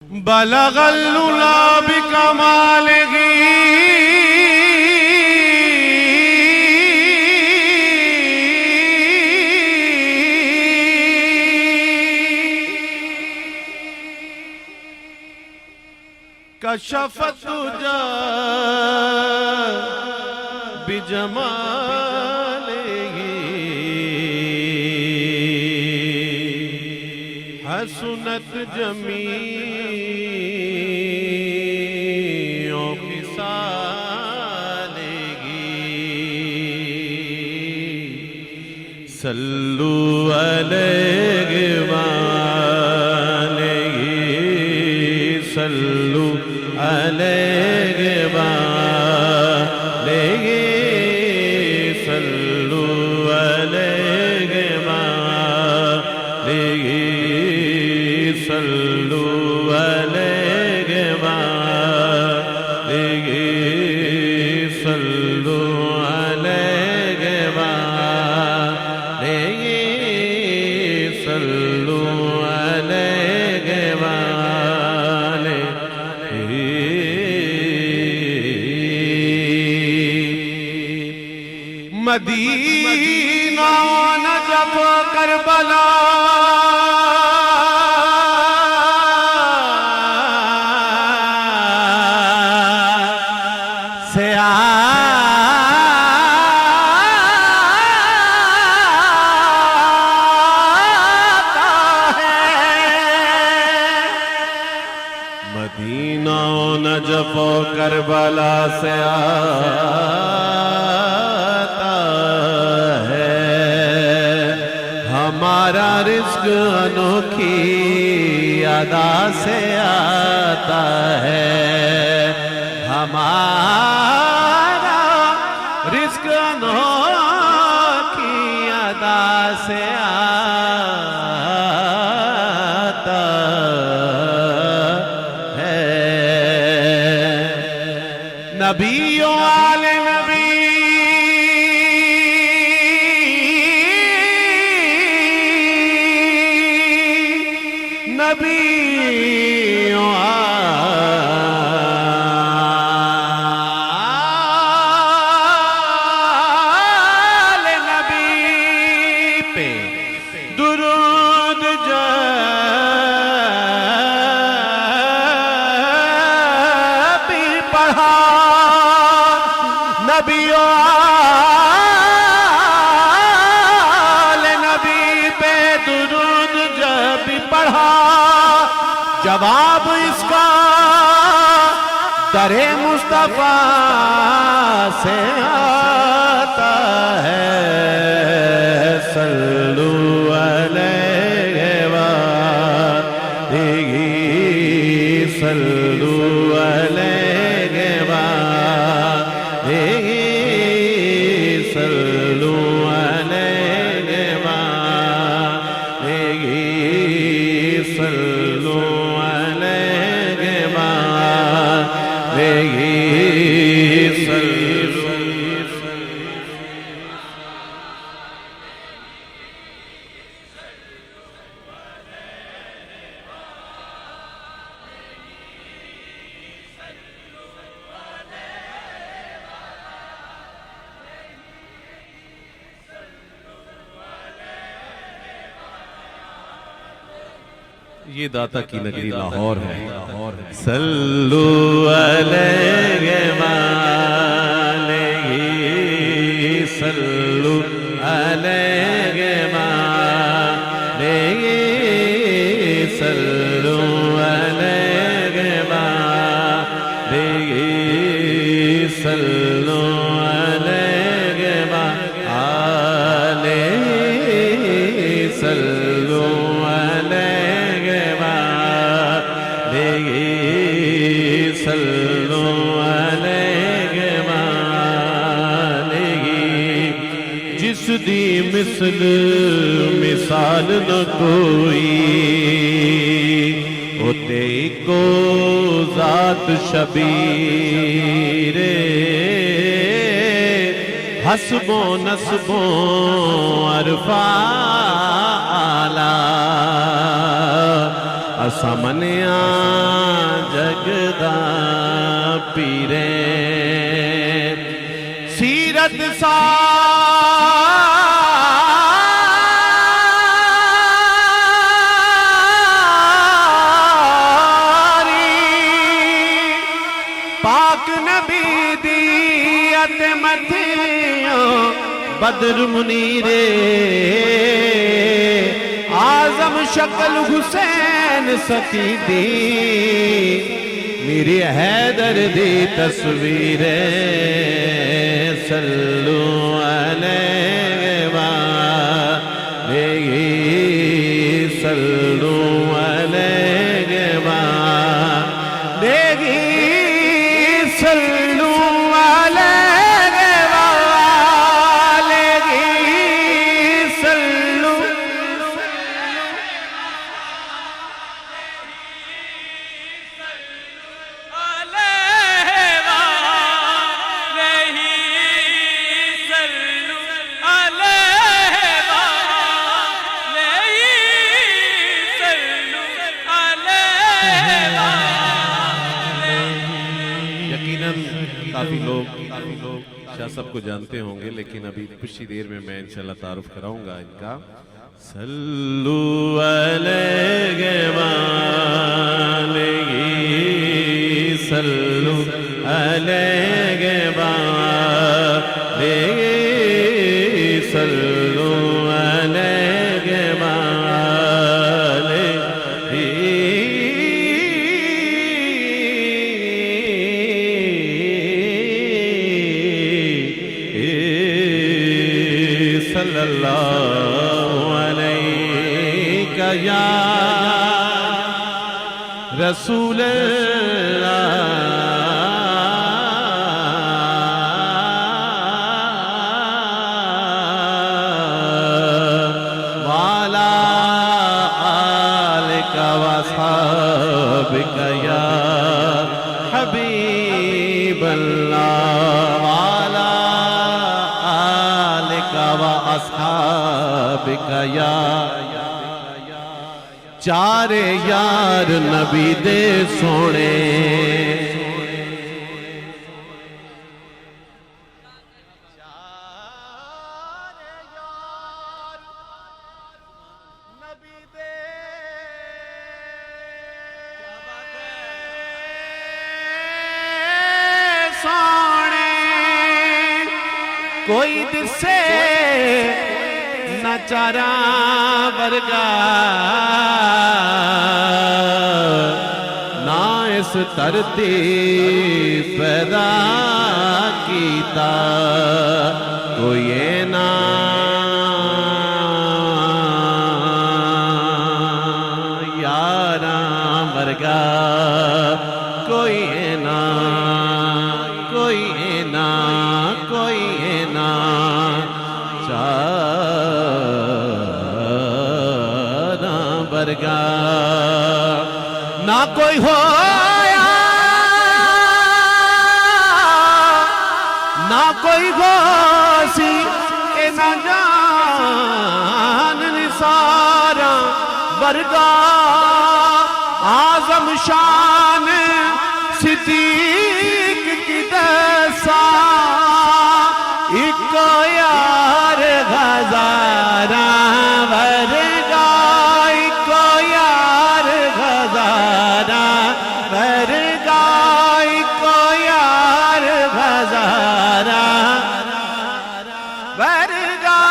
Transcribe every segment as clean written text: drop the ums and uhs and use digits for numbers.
बलगल उला बिकमालिही कशफत दुजा बिजमालिही हसनत जमीओ खिसालिही सल्लु अलैहि वालिही सल्लु अलैहि वालिही सल्लु अलैहि वालिही सल्लु अलैहि वालिही सल्लु अलैहि वालिही सल्लु अलैहि वालिही। मदीना नजफ करबला से आता है। मदीना नजफ करबला से आता है। हमारा रिज़्क़ अनोखी अदा से आता है। हमारा रिज़्क़ अनोखी अदा से आता है। नबियों आले नबी नबियों आले नबी पे दुरूद जब भी पढ़ा। नबियों आले नबी पे दुरूद जब भी पढ़ा। जवाब इसका दरे मुस्तफा से आता है। सल्लु अलैहि वालिही सल्लु अलैहि वालिही सल्लु अलैहि वालिही सल्लु अलैहि वालिही सल्लु। ये दाता की नगरी लाहौर है। सल्लु अलैहि वालिही सल्लु अलैहि वालिही सल्लु अलैहि वालिही सल्लु अलैहि वालिही सल्लु अलैहि वालिही सल्लु अलैहि वालिही। जिस दी मिसल मिसाल न कोई होते को जात शबीरे। हसबो नस्बो अरफा आला असा मनिया जगदा पीरे सीरत सारी पाक नबी दी अते मथियों बदर मुनीरे आजम शक्ल हुसैन सती दी मेरी हैदर दी तस्वीर सल्लु अलैहि वालेहि सल्लु अलैहि वालेहि सल्लु अलैहि वालेहि सल्लु काफी लोग शायद सबको जानते होंगे, लेकिन अभी कुछ ही देर में मैं इंशाल्लाह तारुफ कराऊंगा इनका। सल्लु अलैहि वालेहि सल्लु अलैहि वालेहि सल्लु अलैहि सल्लल्लाहु अलैका या रसूल अल्लाह वाला आलिका वसहाबिका या हबीब अल्लाह वाला आलिका व अस्हाबिका या चारे यार नबी दे सोने कोई दिसे न चारा वर्गा ना इस धरती पैदा कीता कोई ना यारा वर्गा कोई ना कोई ना कोई ना चारा वर्गा ना कोई होया ना कोई होसी ए ना जान निसारा वर्गा आजम शान सिद्दीक की दसा इको यार हजारा वर्गा इको यार हजारा वर्गा इको यार हजारा वर्गा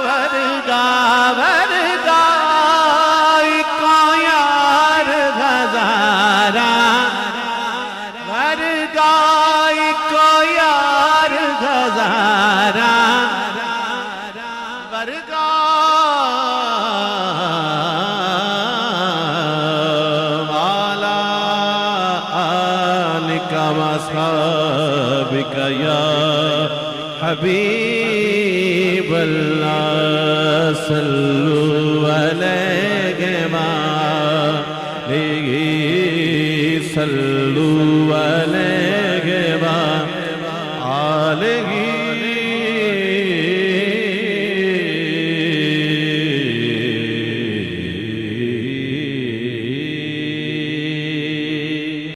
वर्गा वर्गा इको यार हजारा वर्गा इको यार हजारा वर्गा वाला आलिका वसहाबिका या हबीब अल्लाह सल्लु अलैहि वालेहि सल्लु